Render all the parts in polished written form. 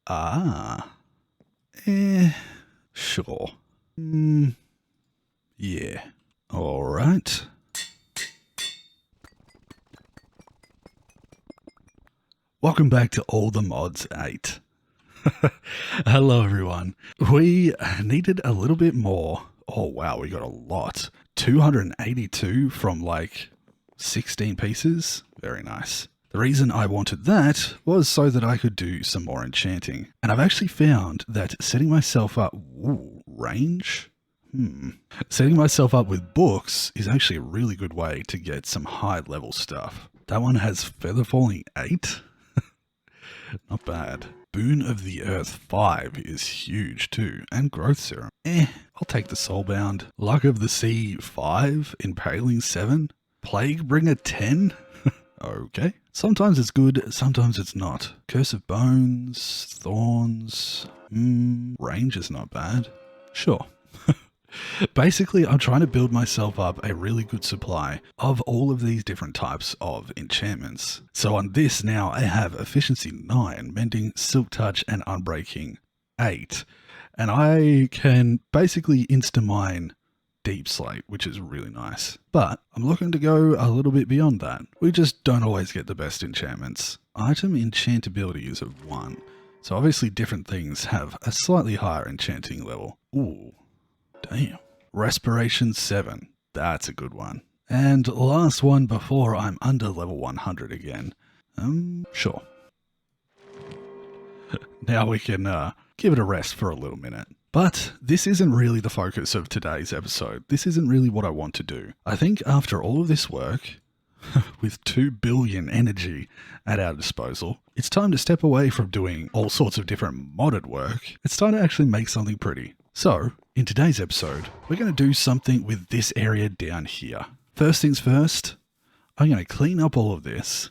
Ah. Sure. Yeah. All right. Welcome back to All the Mods 8. Hello, everyone. We needed a little bit more. Oh, wow, we got a lot. 282 from like 16 pieces. Very nice. The reason I wanted that was so that I could do some more enchanting. And I've actually found that setting myself up... Ooh, range? Setting myself up with books is actually a really good way to get some high level stuff. That one has feather falling 8. Not bad. Boon of the Earth 5 is huge too, and growth serum. I'll take the soulbound. Luck of the Sea 5, impaling 7, plague bringer 10. Okay. Sometimes it's good, sometimes it's not. Curse of Bones, thorns. Range is not bad. Sure. Basically, I'm trying to build myself up a really good supply of all of these different types of enchantments. So on this now, I have efficiency 9, mending, silk touch, and unbreaking 8. And I can basically insta-mine deep slate, which is really nice. But I'm looking to go a little bit beyond that. We just don't always get the best enchantments. Item enchantability is of 1. So obviously different things have a slightly higher enchanting level. Ooh. Damn. Respiration 7. That's a good one. And last one before I'm under level 100 again. Sure. Now we can give it a rest for a little minute. But this isn't really the focus of today's episode. This isn't really what I want to do. I think after all of this work, with 2 billion energy at our disposal, it's time to step away from doing all sorts of different modded work. It's time to actually make something pretty. So, in today's episode, we're going to do something with this area down here. First things first, I'm going to clean up all of this,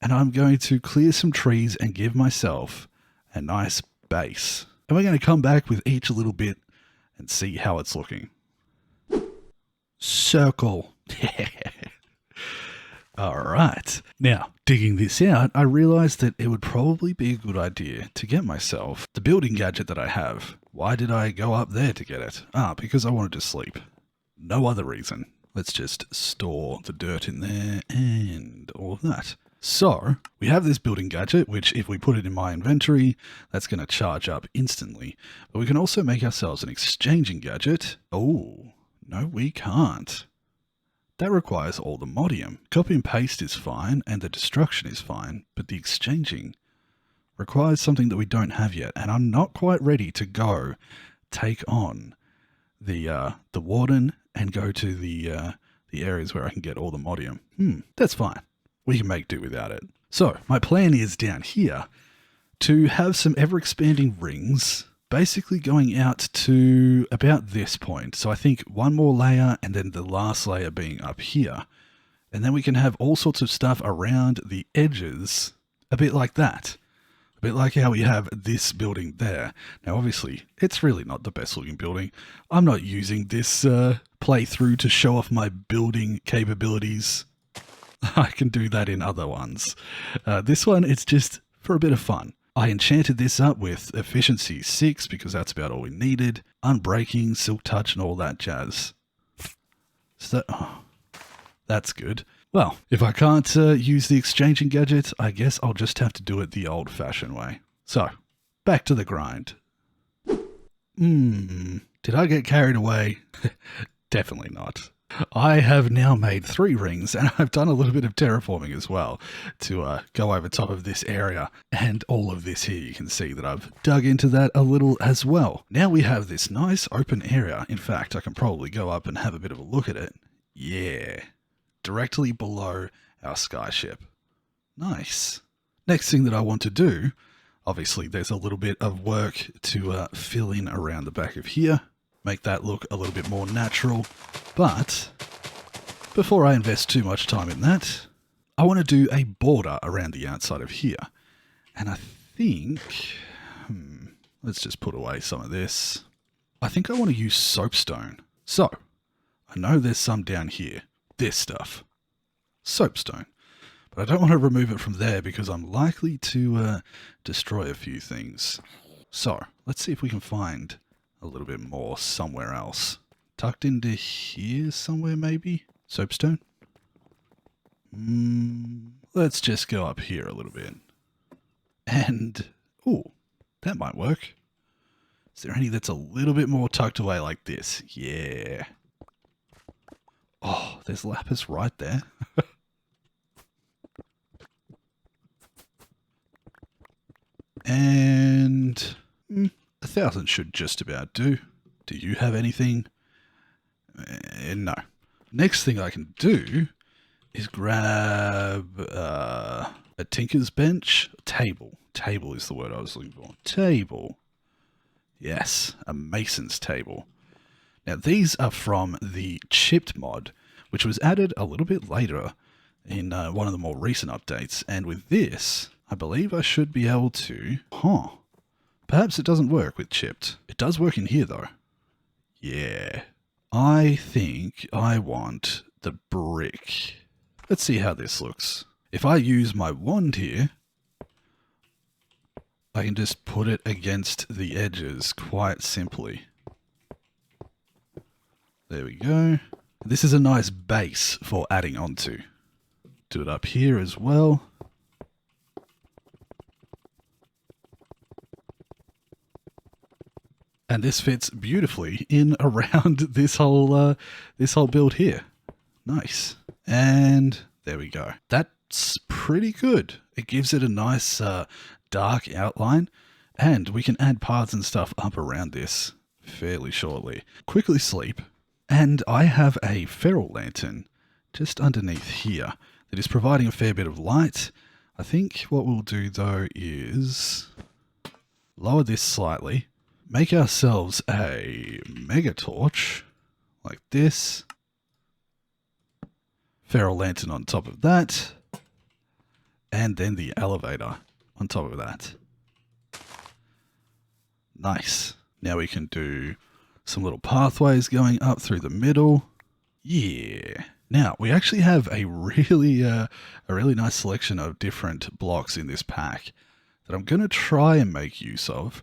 and I'm going to clear some trees and give myself a nice base. And we're going to come back with each little bit and see how it's looking. Circle. Alright. Now, digging this out, I realized that it would probably be a good idea to get myself the building gadget that I have. Why did I go up there to get it? Because I wanted to sleep. No other reason. Let's just store the dirt in there and all of that. So, we have this building gadget, which if we put it in my inventory, that's going to charge up instantly. But we can also make ourselves an exchanging gadget. Oh, no we can't. That requires all the modium. Copy and paste is fine, and the destruction is fine, but the exchanging requires something that we don't have yet, and I'm not quite ready to go take on the warden and go to the areas where I can get all the modium. That's fine. We can make do without it. So, my plan is down here to have some ever-expanding rings, basically going out to about this point. So I think one more layer and then the last layer being up here. And then we can have all sorts of stuff around the edges, a bit like that. A bit like how we have this building there. Now obviously, it's really not the best looking building. I'm not using this playthrough to show off my building capabilities. I can do that in other ones. This one, it's just for a bit of fun. I enchanted this up with efficiency 6 because that's about all we needed. Unbreaking, silk touch, and all that jazz. So that's good. Well, if I can't use the exchanging gadget, I guess I'll just have to do it the old-fashioned way. So, back to the grind. Did I get carried away? Definitely not. I have now made 3 rings, and I've done a little bit of terraforming as well to go over top of this area. And all of this here, you can see that I've dug into that a little as well. Now we have this nice open area. In fact, I can probably go up and have a bit of a look at it. Yeah. Directly below our skyship. Nice. Next thing that I want to do, obviously there's a little bit of work to fill in around the back of here. Make that look a little bit more natural. But before I invest too much time in that, I want to do a border around the outside of here. And I think, let's just put away some of this. I think I want to use soapstone. So, I know there's some down here. This stuff. Soapstone. But But I don't want to remove it from there because I'm likely to destroy a few things. So, let's see if we can find a little bit more somewhere else. Tucked into here somewhere, maybe? Soapstone? Let's just go up here a little bit. And, ooh, that might work. Is there any that's a little bit more tucked away like this? Yeah. Oh, there's lapis right there. And 1,000 should just about do. Do you have anything? No. Next thing I can do is grab a tinker's bench. Table. Table is the word I was looking for. Table. Yes, a mason's table. Now these are from the chipped mod, which was added a little bit later in one of the more recent updates. And with this, I believe I should be able to... Perhaps it doesn't work with chipped. It does work in here though. Yeah. I think I want the brick. Let's see how this looks. If I use my wand here, I can just put it against the edges quite simply. There we go. This is a nice base for adding onto. Do it up here as well. And this fits beautifully in around this whole build here. Nice. And there we go. That's pretty good. It gives it a nice dark outline, and we can add paths and stuff up around this fairly shortly. Quickly sleep. And I have a feral lantern just underneath here that is providing a fair bit of light. I think what we'll do though is lower this slightly. Make ourselves a mega torch, like this. Feral lantern on top of that. And then the elevator on top of that. Nice. Now we can do some little pathways going up through the middle. Yeah. Now, we actually have a really nice selection of different blocks in this pack that I'm going to try and make use of.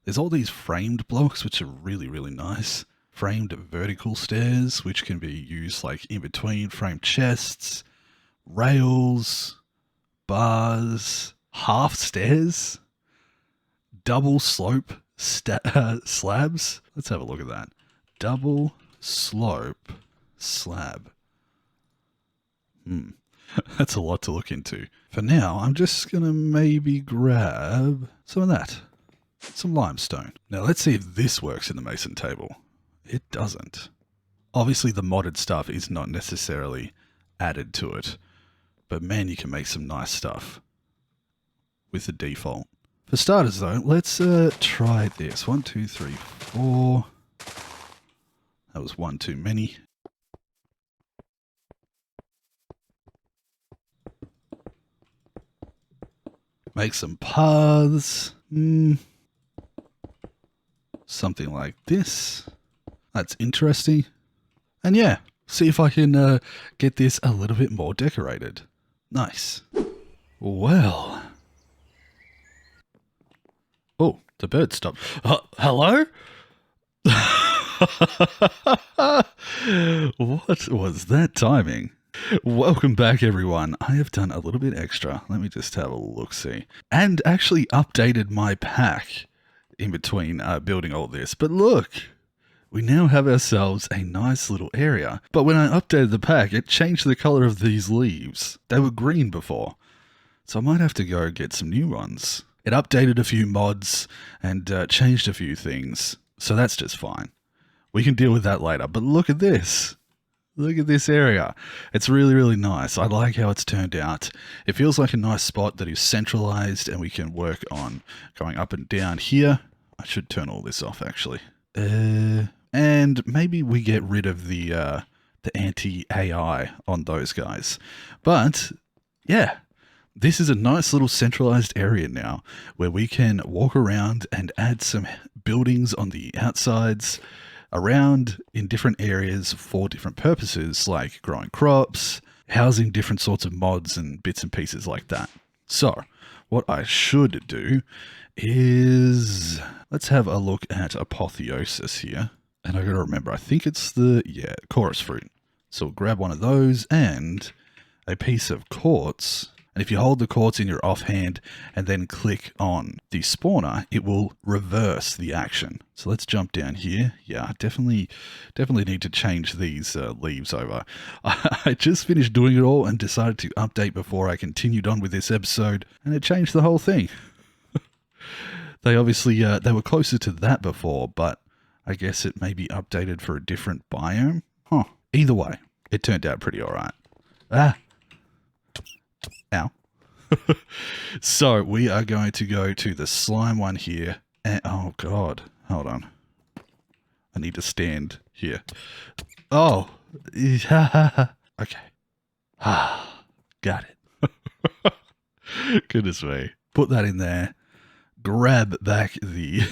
There's all these framed blocks, which are really, really nice. Framed vertical stairs, which can be used like in between framed chests, rails, bars, half stairs, double slope slabs. Let's have a look at that. Double slope slab. That's a lot to look into. For now, I'm just going to maybe grab some of that. Some limestone. Now let's see if this works in the mason table. It doesn't. Obviously the modded stuff is not necessarily added to it, but man, you can make some nice stuff with the default. For starters though, let's try this. 1, 2, 3, 4. That was one too many. Make some paths. Something like this. That's interesting. And yeah, see if I can get this a little bit more decorated. Nice. Well. Oh, the bird stopped. Hello? What was that timing? Welcome back, everyone. I have done a little bit extra. Let me just have a look-see. And actually updated my pack in between building all this. But look, we now have ourselves a nice little area. But when I updated the pack, it changed the color of these leaves. They were green before. So I might have to go get some new ones. It updated a few mods and changed a few things. So that's just fine. We can deal with that later. But look at this. Look at this area. It's really, really nice. I like how it's turned out. It feels like a nice spot that is centralized and we can work on going up and down here. I should turn all this off actually. And maybe we get rid of the anti-AI on those guys. But yeah, this is a nice little centralized area now where we can walk around and add some buildings on the outsides around in different areas for different purposes like growing crops, housing different sorts of mods and bits and pieces like that. So what I should do is, let's have a look at Apotheosis here. And I got to remember, I think it's the, chorus fruit. So we'll grab one of those and a piece of quartz. And if you hold the quartz in your offhand and then click on the spawner, it will reverse the action. So let's jump down here. Yeah, definitely need to change these leaves over. I just finished doing it all and decided to update before I continued on with this episode, and it changed the whole thing. They obviously, they were closer to that before, but I guess it may be updated for a different biome. Huh. Either way, it turned out pretty alright. Ah. Ow. So we are going to go to the slime one here. And, oh god, hold on. I need to stand here. Oh. Okay. Got it. Goodness me. Put that in there. Grab back the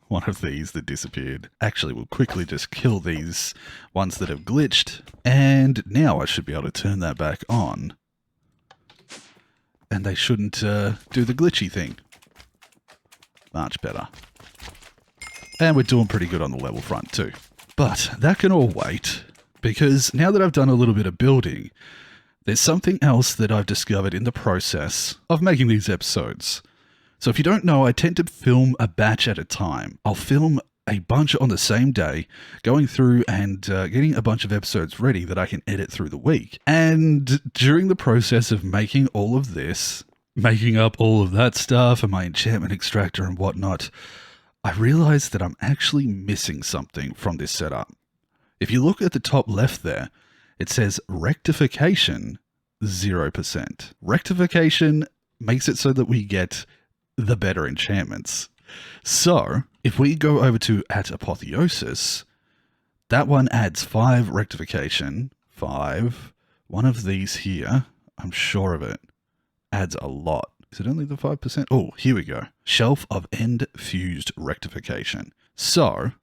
one of these that disappeared. Actually, we'll quickly just kill these ones that have glitched. And now I should be able to turn that back on. And they shouldn't do the glitchy thing. Much better. And we're doing pretty good on the level front too. But that can all wait, because now that I've done a little bit of building, there's something else that I've discovered in the process of making these episodes. So if you don't know, I tend to film a batch at a time. I'll film a bunch on the same day, going through and getting a bunch of episodes ready that I can edit through the week. And during the process of making all of this, making up all of that stuff and my enchantment extractor and whatnot, I realized that I'm actually missing something from this setup. If you look at the top left there, it says rectification 0%. Rectification makes it so that we get the better enchantments. So if we go over to Apotheosis, that one adds 5 rectification, 5. One of these here, I'm sure of it, adds a lot. Is it only the 5%? Oh, here we go. Shelf of End Fused Rectification. So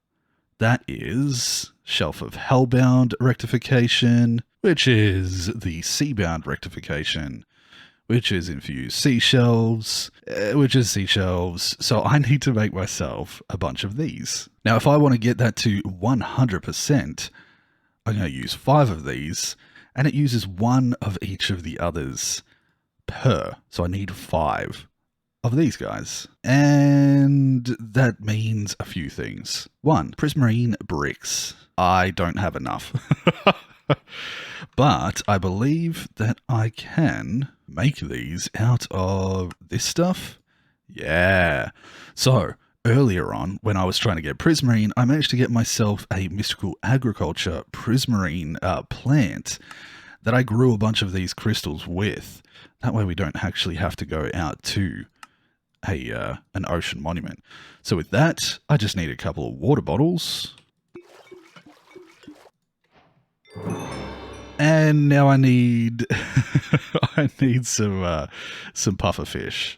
that is Shelf of Hellbound Rectification, which is the Seabound Rectification, which is infused seashells, which is seashells. So I need to make myself a bunch of these. Now, if I want to get that to 100%, I'm going to use 5 of these, and it uses 1 of each of the others per. So I need 5 of these guys. And that means a few things. 1, prismarine bricks. I don't have enough. But I believe that I can make these out of this stuff. Yeah. So earlier on, when I was trying to get prismarine, I managed to get myself a mystical agriculture prismarine plant that I grew a bunch of these crystals with. That way we don't actually have to go out to an ocean monument. So with that, I just need a couple of water bottles. And now I need I need some pufferfish.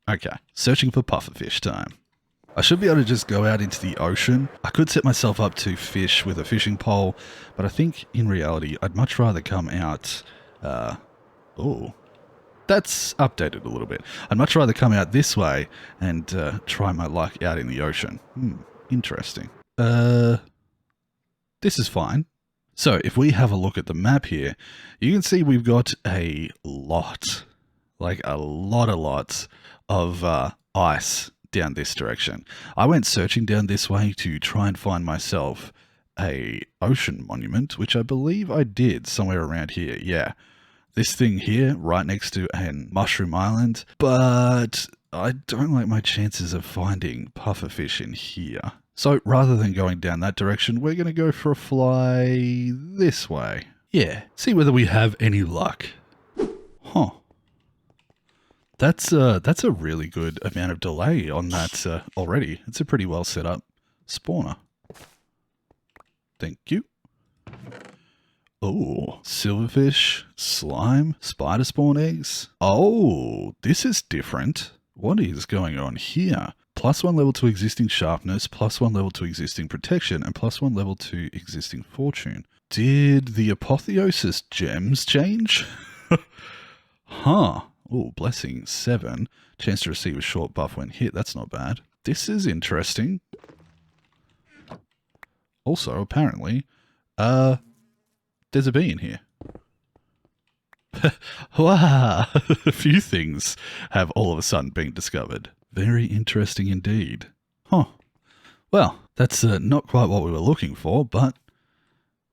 Okay, searching for pufferfish time. I should be able to just go out into the ocean. I could set myself up to fish with a fishing pole, but I think in reality I'd much rather come out. Oh, that's updated a little bit. I'd much rather come out this way and try my luck out in the ocean. Interesting. This is fine. So if we have a look at the map here, you can see we've got a lot, like a lot of ice down this direction. I went searching down this way to try and find myself a ocean monument, which I believe I did somewhere around here. Yeah, this thing here right next to an mushroom island, but I don't like my chances of finding pufferfish in here. So rather than going down that direction, we're going to go for a fly this way. Yeah, see whether we have any luck. Huh. That's a really good amount of delay on that already. It's a pretty well set up spawner. Thank you. Oh, silverfish, slime, spider spawn eggs. Oh, this is different. What is going on here? +1 level to existing sharpness, +1 level to existing protection, and +1 level to existing fortune. Did the apotheosis gems change? Huh. Oh, blessing 7. Chance to receive a short buff when hit. That's not bad. This is interesting. Also, apparently, there's a bee in here. Wow. A few things have all of a sudden been discovered. Very interesting indeed. Huh. Well, that's not quite what we were looking for, but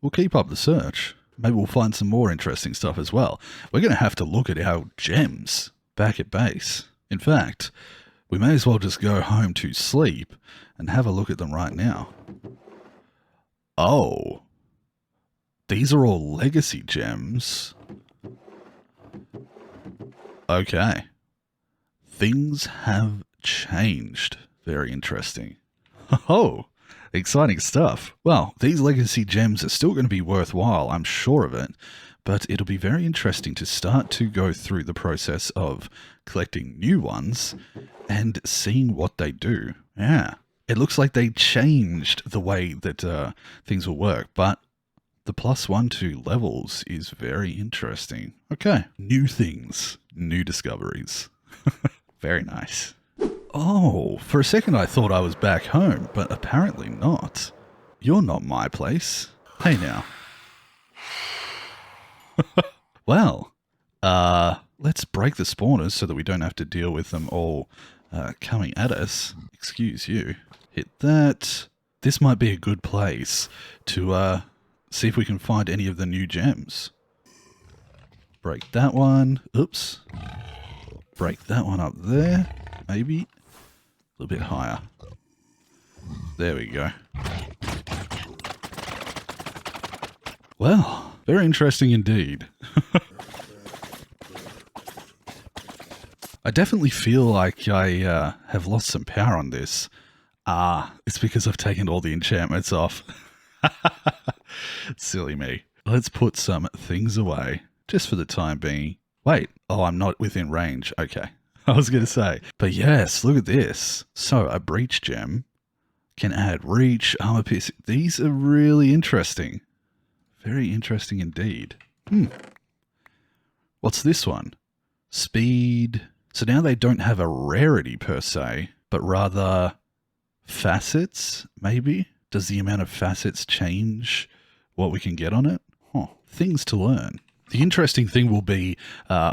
we'll keep up the search. Maybe we'll find some more interesting stuff as well. We're going to have to look at our gems back at base. In fact, we may as well just go home to sleep and have a look at them right now. Oh. These are all legacy gems. Okay. Things have changed. Very interesting. Oh, exciting stuff. Well, these legacy gems are still going to be worthwhile, I'm sure of it, but it'll be very interesting to start to go through the process of collecting new ones and seeing what they do. Yeah, it looks like they changed the way that things will work, but the +1 to levels is very interesting. Okay, new things, new discoveries. Very nice. Oh, for a second I thought I was back home, but apparently not. You're not my place. Hey now. Well, let's break the spawners so that we don't have to deal with them all coming at us. Excuse you. Hit that. This might be a good place to see if we can find any of the new gems. Break that one. Oops. Break that one up there. Maybe. A little bit higher. There we go. Well, very interesting indeed. I definitely feel like I have lost some power on this. It's because I've taken all the enchantments off. Silly me. Let's put some things away, just for the time being. Wait, oh, I'm not within range. Okay. I was going to say. But yes, look at this. So, a breach gem can add reach, armor piercing. These are really interesting. Very interesting indeed. What's this one? Speed. So now they don't have a rarity per se, but rather facets, maybe? Does the amount of facets change what we can get on it? Huh. Things to learn. The interesting thing will be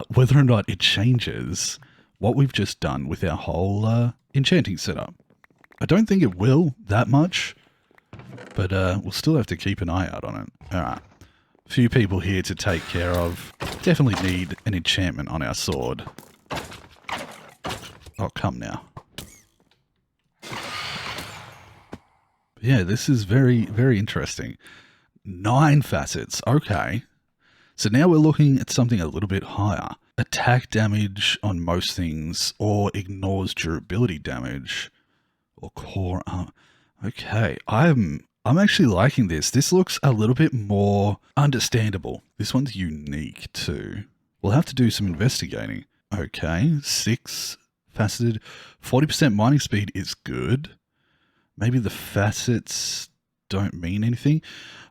whether or not it changes what we've just done with our whole enchanting setup. I don't think it will that much, but we'll still have to keep an eye out on it. Alright. A few people here to take care of. Definitely need an enchantment on our sword. Oh, come now. Yeah, this is very, very interesting. 9 facets. Okay. So now we're looking at something a little bit higher. Attack damage on most things, or ignores durability damage, or core armor. Okay, I'm actually liking this. This looks a little bit more understandable. This one's unique too. We'll have to do some investigating. Okay, 6 faceted. 40% mining speed is good. Maybe the facets don't mean anything.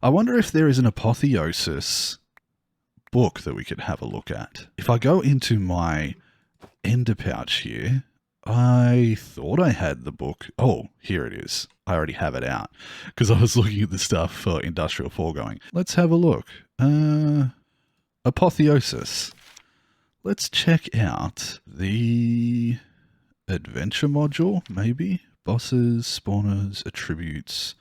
I wonder if there is an apotheosis book that we could have a look at. If I go into my ender pouch here, I thought I had the book. Oh, here it is. I already have it out because I was looking at the stuff for industrial foregoing. Let's have a look. Apotheosis. Let's check out the adventure module, maybe. Bosses, spawners, attributes,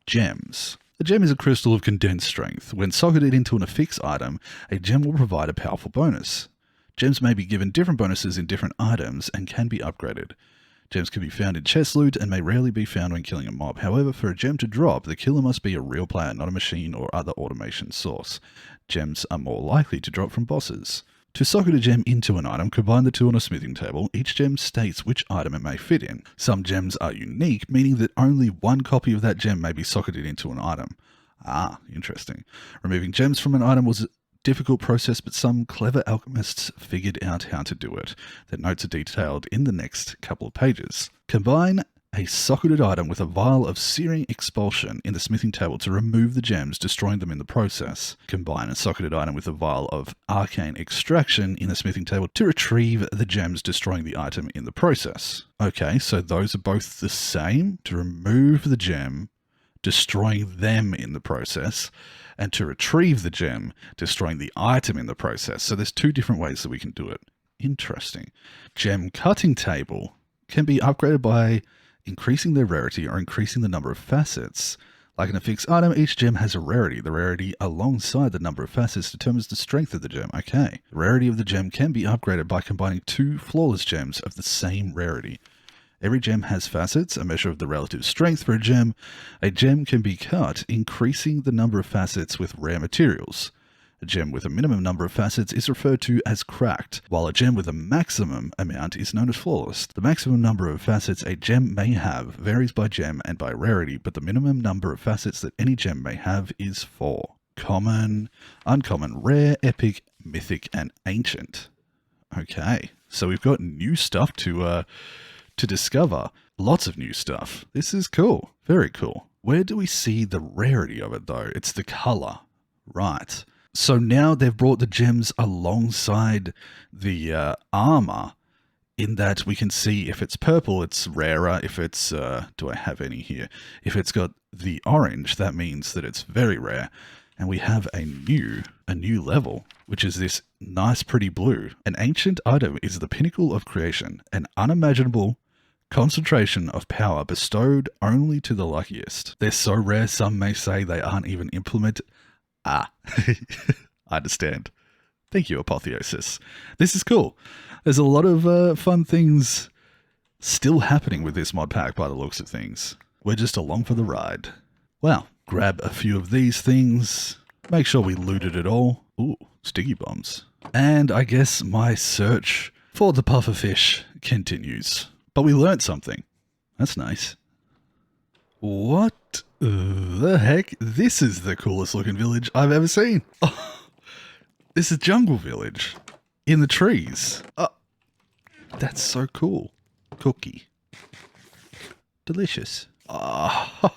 gems. A gem is a crystal of condensed strength. When socketed into an affixed item, a gem will provide a powerful bonus. Gems may be given different bonuses in different items and can be upgraded. Gems can be found in chest loot and may rarely be found when killing a mob. However, for a gem to drop, the killer must be a real player, not a machine or other automation source. Gems are more likely to drop from bosses. To socket a gem into an item, combine the two on a smithing table. Each gem states which item it may fit in. Some gems are unique, meaning that only one copy of that gem may be socketed into an item. Ah, interesting. Removing gems from an item was a difficult process, but some clever alchemists figured out how to do it. Their notes are detailed in the next couple of pages. Combine a socketed item with a vial of searing expulsion in the smithing table to remove the gems, destroying them in the process. Combine a socketed item with a vial of arcane extraction in the smithing table to retrieve the gems, destroying the item in the process. Okay, so those are both the same. To remove the gem, destroying them in the process, and to retrieve the gem, destroying the item in the process. So there's two different ways that we can do it. Interesting. Gem cutting table can be upgraded by increasing their rarity or increasing the number of facets. Like in a fixed item, each gem has a rarity. The rarity alongside the number of facets determines the strength of the gem. Okay. The rarity of the gem can be upgraded by combining two flawless gems of the same rarity. Every gem has facets, a measure of the relative strength for a gem. A gem can be cut, increasing the number of facets with rare materials. A gem with a minimum number of facets is referred to as cracked, while a gem with a maximum amount is known as flawless. The maximum number of facets a gem may have varies by gem and by rarity, but the minimum number of facets that any gem may have is 4. Common, uncommon, rare, epic, mythic, and ancient. Okay, so we've got new stuff to discover. Lots of new stuff. This is cool. Very cool. Where do we see the rarity of it, though? It's the color. Right. So now they've brought the gems alongside the armor, in that we can see if it's purple, it's rarer. If it's, do I have any here? If it's got the orange, that means that it's very rare. And we have a new level, which is this nice pretty blue. An ancient item is the pinnacle of creation, an unimaginable concentration of power bestowed only to the luckiest. They're so rare, some may say they aren't even implemented. I understand. Thank you, Apotheosis. This is cool. There's a lot of fun things still happening with this mod pack by the looks of things. We're just along for the ride. Well, grab a few of these things. Make sure we looted it all. Ooh, sticky bombs. And I guess my search for the pufferfish continues. But we learnt something. That's nice. What the heck? This is the coolest looking village I've ever seen. Oh, this is Jungle Village in the trees. Oh, that's so cool. Cookie. Delicious. Oh,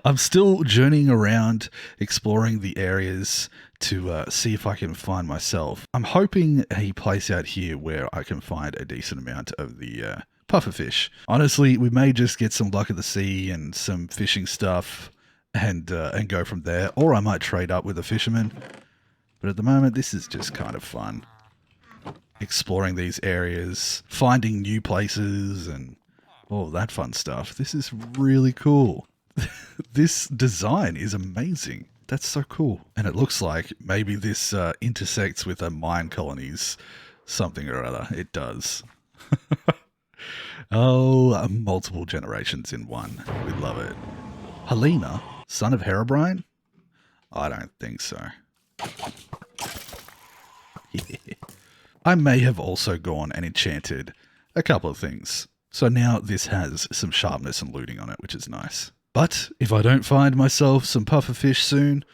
I'm still journeying around, exploring the areas to see if I can find myself. I'm hoping a place out here where I can find a decent amount of the pufferfish. Honestly, we may just get some luck at the sea and some fishing stuff and go from there, or I might trade up with a fisherman. But at the moment, this is just kind of fun. Exploring these areas, finding new places, and all that fun stuff. This is really cool. This design is amazing. That's so cool. And it looks like maybe this intersects with a mine colony's something or other. It does. Oh, multiple generations in one. We love it. Helena, son of Herobrine? I don't think so. I may have also gone and enchanted a couple of things. So now this has some sharpness and looting on it, which is nice. But if I don't find myself some pufferfish soon,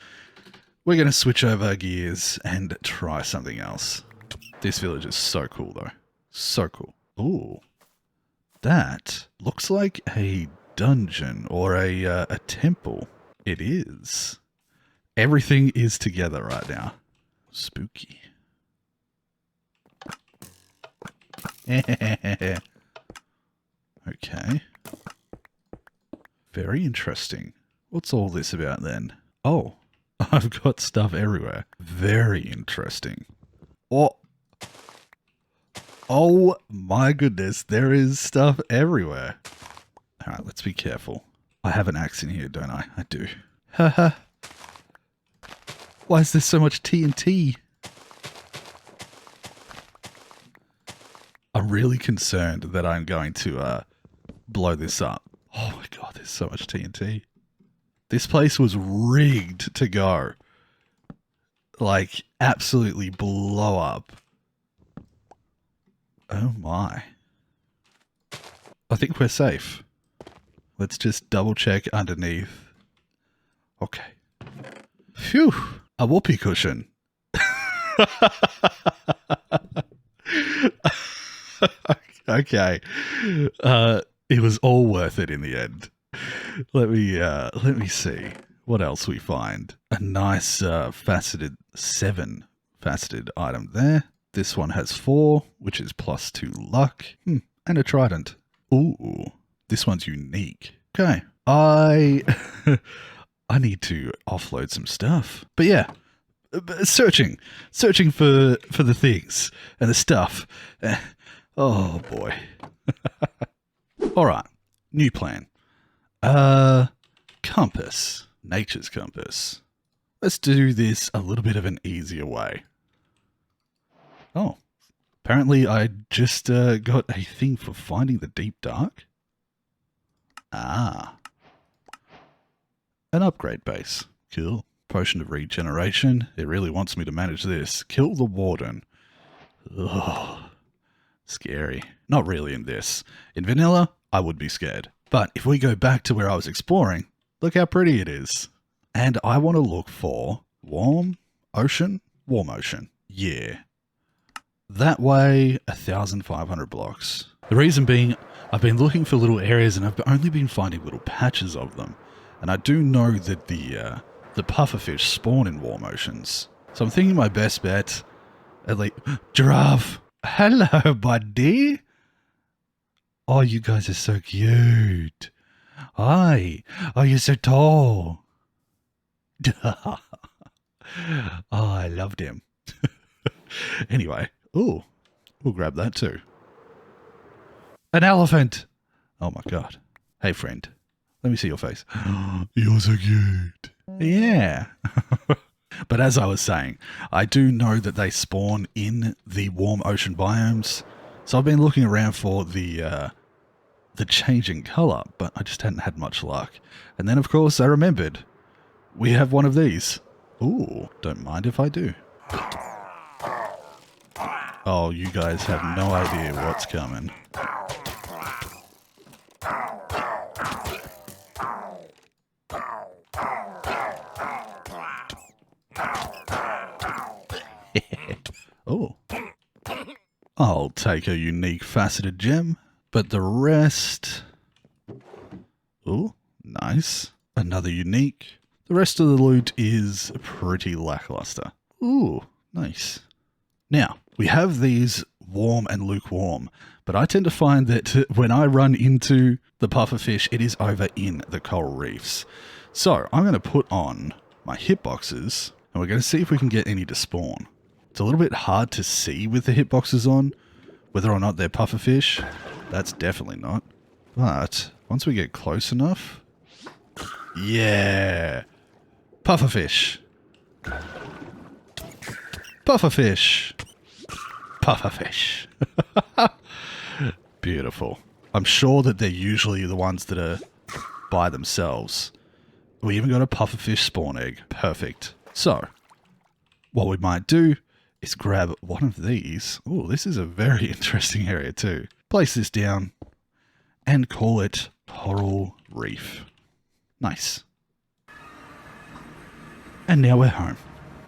we're going to switch over gears and try something else. This village is so cool, though. So cool. Ooh. That looks like a dungeon or a temple. It is. Everything is together right now. Spooky. Okay. Very interesting. What's all this about then? Oh, I've got stuff everywhere. Very interesting. Oh my goodness, there is stuff everywhere. Alright, let's be careful. I have an axe in here, don't I? I do. Haha. Why is there so much TNT? I'm really concerned that I'm going to blow this up. Oh my god, there's so much TNT. This place was rigged to go. Like, absolutely blow up. Oh my. I think we're safe. Let's just double check underneath. Okay. Phew. A whoopee cushion. Okay. it was all worth it in the end. Let me see what else we find. A nice faceted 7 faceted item there. This one has 4, which is +2 luck. And a trident. Ooh, this one's unique. Okay, I need to offload some stuff. But yeah, searching for the things and the stuff. Oh boy. All right, new plan. Compass. Nature's compass. Let's do this a little bit of an easier way. Oh, apparently I just got a thing for finding the deep dark. Ah. An upgrade base. Cool. Potion of regeneration. It really wants me to manage this. Kill the warden. Ugh. Scary. Not really in this. In vanilla, I would be scared. But if we go back to where I was exploring, look how pretty it is. And I want to look for warm ocean. Yeah. That way, 1,500 blocks. The reason being, I've been looking for little areas and I've only been finding little patches of them. And I do know that the pufferfish spawn in warm oceans. So I'm thinking my best bet, at least, giraffe. Hello, buddy. Oh, you guys are so cute. Hi. Oh, you're so tall. Oh, I loved him. Anyway, ooh, we'll grab that too. An elephant. Oh my god. Hey, friend. Let me see your face. You're so cute. Yeah. But as I was saying, I do know that they spawn in the warm ocean biomes. So I've been looking around for the changing colour, but I just hadn't had much luck. And then, of course, I remembered we have one of these. Ooh, don't mind if I do. Oh, you guys have no idea what's coming. Oh. I'll take a unique faceted gem, but the rest... Oh, nice. Another unique. The rest of the loot is pretty lackluster. Ooh, nice. Now, we have these warm and lukewarm, but I tend to find that when I run into the pufferfish, it is over in the coral reefs. So, I'm going to put on my hitboxes, and we're going to see if we can get any to spawn. It's a little bit hard to see with the hitboxes on, whether or not they're pufferfish. That's definitely not. But once we get close enough... Yeah! Pufferfish! Pufferfish! Pufferfish! Beautiful. I'm sure that they're usually the ones that are by themselves. We even got a pufferfish spawn egg. Perfect. So, what we might do is grab one of these. Oh, this is a very interesting area too. Place this down and call it Coral Reef. Nice. And now we're home.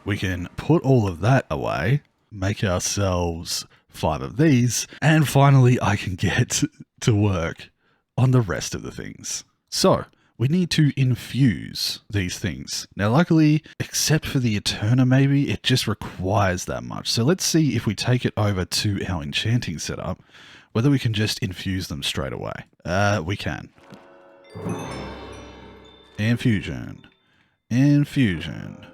We can put all of that away, make ourselves 5 of these, and finally I can get to work on the rest of the things. So, we need to infuse these things. Now, luckily, except for the Eterna maybe, it just requires that much. So let's see if we take it over to our enchanting setup, whether we can just infuse them straight away. We can. Infusion. Infusion.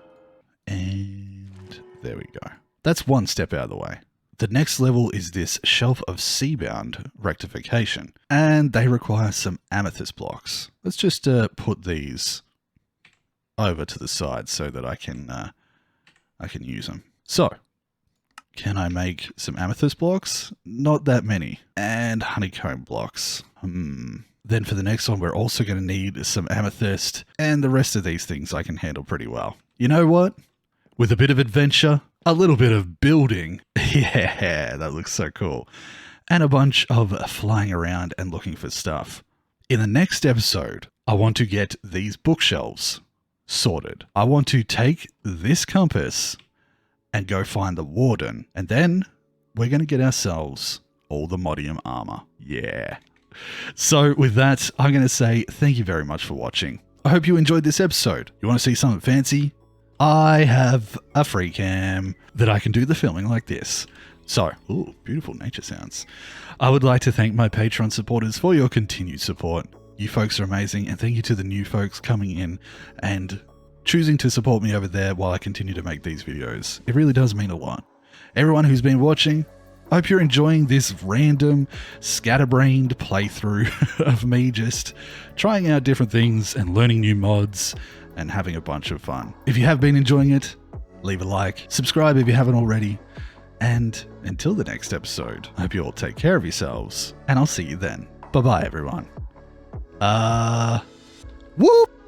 And there we go. That's one step out of the way. The next level is this Shelf of Seabound rectification, and they require some amethyst blocks. Let's just put these over to the side so that I can use them. So, can I make some amethyst blocks? Not that many. And honeycomb blocks. Then for the next one, we're also going to need some amethyst, and the rest of these things I can handle pretty well. You know what? With a bit of adventure, a little bit of building. Yeah, that looks so cool. And a bunch of flying around and looking for stuff. In the next episode, I want to get these bookshelves sorted. I want to take this compass and go find the warden. And then we're going to get ourselves all the modium armor. Yeah. So with that, I'm going to say thank you very much for watching. I hope you enjoyed this episode. You want to see something fancy? I have a free cam that I can do the filming like this. So, ooh, beautiful nature sounds. I would like to thank my Patreon supporters for your continued support. You folks are amazing, and thank you to the new folks coming in and choosing to support me over there while I continue to make these videos. It really does mean a lot. Everyone who's been watching, I hope you're enjoying this random, scatterbrained playthrough of me just trying out different things and learning new mods and having a bunch of fun. If you have been enjoying it, leave a like, subscribe if you haven't already, and until the next episode, I hope you all take care of yourselves, and I'll see you then. Bye-bye, everyone. Whoop!